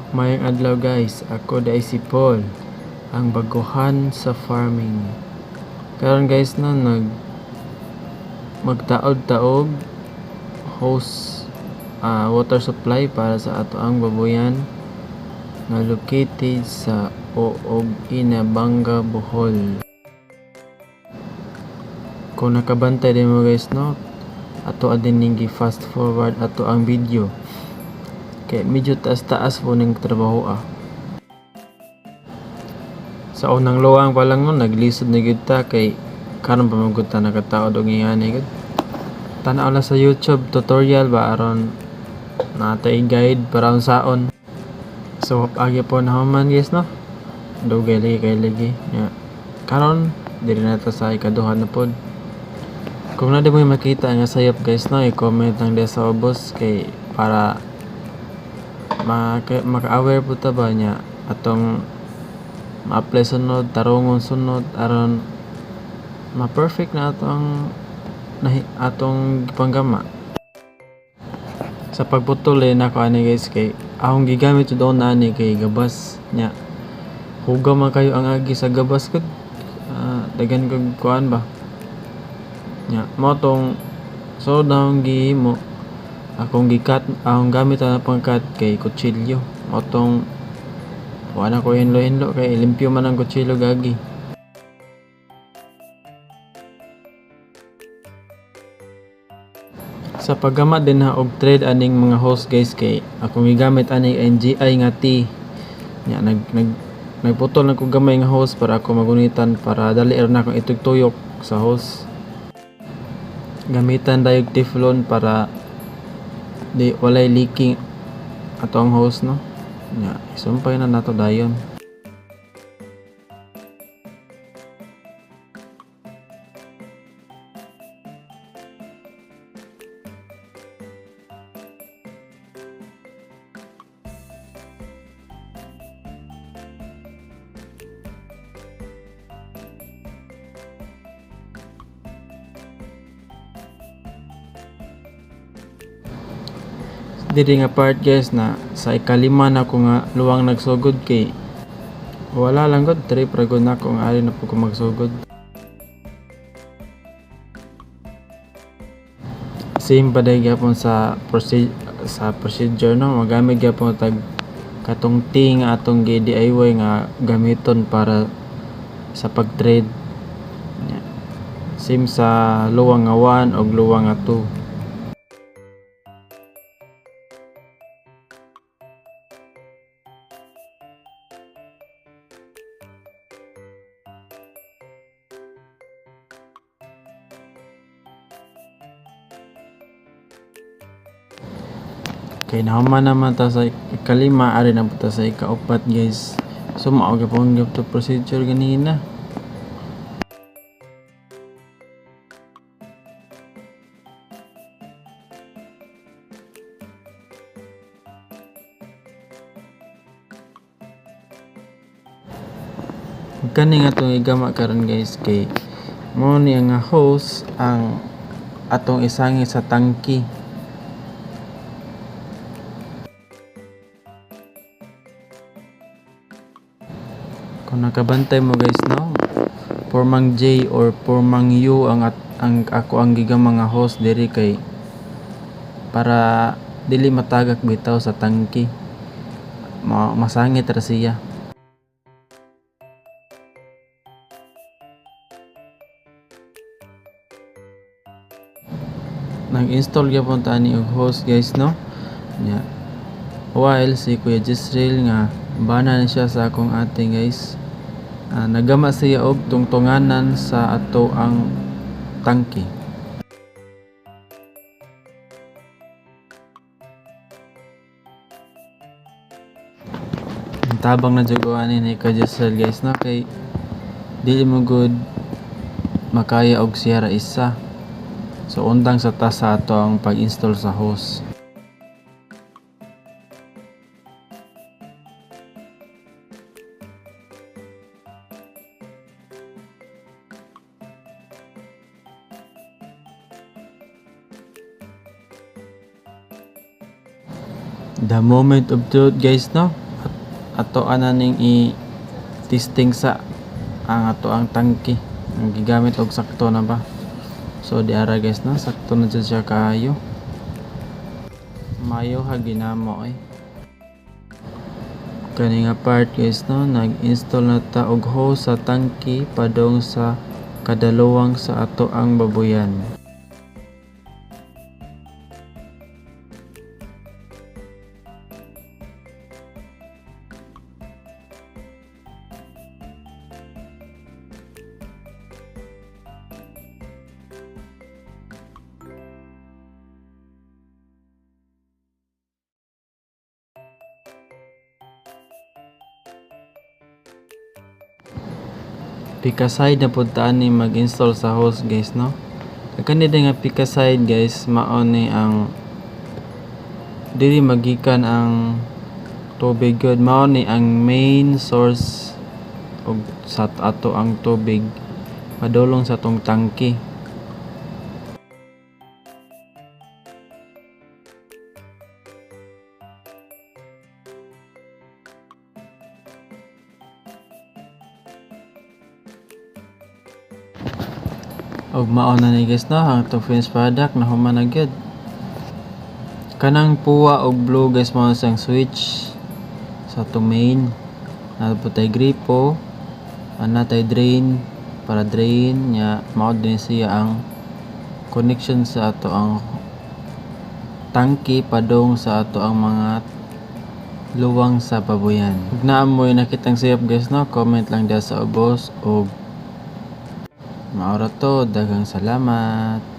Mayang adlaw guys, ako dai si Paul, ang baguhan sa farming. Karon guys no, magtaod-taog hose water supply para sa ato ang baboyan nga located sa Oog Inabanga, Bohol. Kung nakabantay din mo guys no, ato adin ning fast forward ato ang video. Kay medyo taas-taas po ng trabaho Sa unang luwang pa lang no, naglisod na gud ta kay karon pa magud ta nakataod og ingani gud. Tanaw lang sa YouTube tutorial ba aron natay guide para unsaon. So agi po na man guys no. Dugay lagi. Yeah. Karon diri na ta sa ikaduha na pod. Kung na di mo makita nga sayop guys no, i-comment lang dia sa ubos kay para maka-aware po ta ba niya atong ma-apply sunod, tarungon sunod aron ma-perfect na atong panggama. Sa pagputol nako ani guys kay akong gigamit doon na ani kay gabas nya. Hugaw man kayo ang agi sa gabas gud. Dagan kog kuan ba. Nya mo tong so daw gihimo akong gikat akong gamit ang pangkat kay kutsilyo. Mo tong wala ko hinlo kay limpyo man ang kutsilyo gagi. Sa paggama din na og trade aning mga hose guys kay akong gigamit aning NGI nga T. Nya nagputol na ko gamay nga hose para ako magunitan para dali na akong itugtuyok sa hose. Gamitan dayog teflon para di walay leaking atong hose no. Nya isumpay na nato dayon. Diri nga part guys na sa ikalima na ko nga luwang nagsugod kay wala lang gud trip ra gud nako nga ali na po ko magsugod. Same pa day gyapon sa procedure no, magamit gyapon tag katong ting atong DIY nga gamiton para sa pag-trade. Same sa luwang nga 1 og luwang nga 2. Kay nahuman naman ta sa ikalima, ari na po ta sa ikaupat guys. So mao gyapon gyud procedure ganina. Kani nga itong igama karon guys kay mo ni nga hose ang atong isangi sa tangki. Kung nakabantay mo guys no, formang J or formang U ang ako ang gigama nga hose diri kay para dili matagak bitaw sa tangki. Masangit ra siya. Nag-install gyapon ta ani og hose guys no. Nya while si Kuya Jisrael nga bana na siya sa akong ating guys. Nagama siya og tungtunganan sa ato ang tangki. Tabang na jud ani ni Kuya Jisrael guys no kay dili mo good makaya og siya ra isa. So undang sa taas sa ato ang pag-install sa hose. The moment of truth guys no, ato ning i-testing sa ang ato ang tangke ang gigamit og sakto na ba. So di ara guys no, sakto na jud siya kaayo. Mayo ha ginamo kani nga part guys no, nag-install na ta og hose sa tangke padong sa kadalawang sa ato ang baboyan. Picaside na puntaan ni mag-install sa hose guys no. Kani nga Picaside guys mao ni ang dili magikan ang tubig good, mao ni ang main source og sa ato ang tubig padulong sa tong tangke. Og mao na ni guys no, ang itong finished product na human na gyud. Kanang puwa og blue guys mao sang switch sa itong main. Naputay gripo, natay drain para drain nya, mao din siya ang connection sa ato ang tangke padong sa ato ang mga luwang sa baboyan. Ug naa mo nakitang sayop guys no, comment lang diha sa ubos og maura to. Daghang salamat.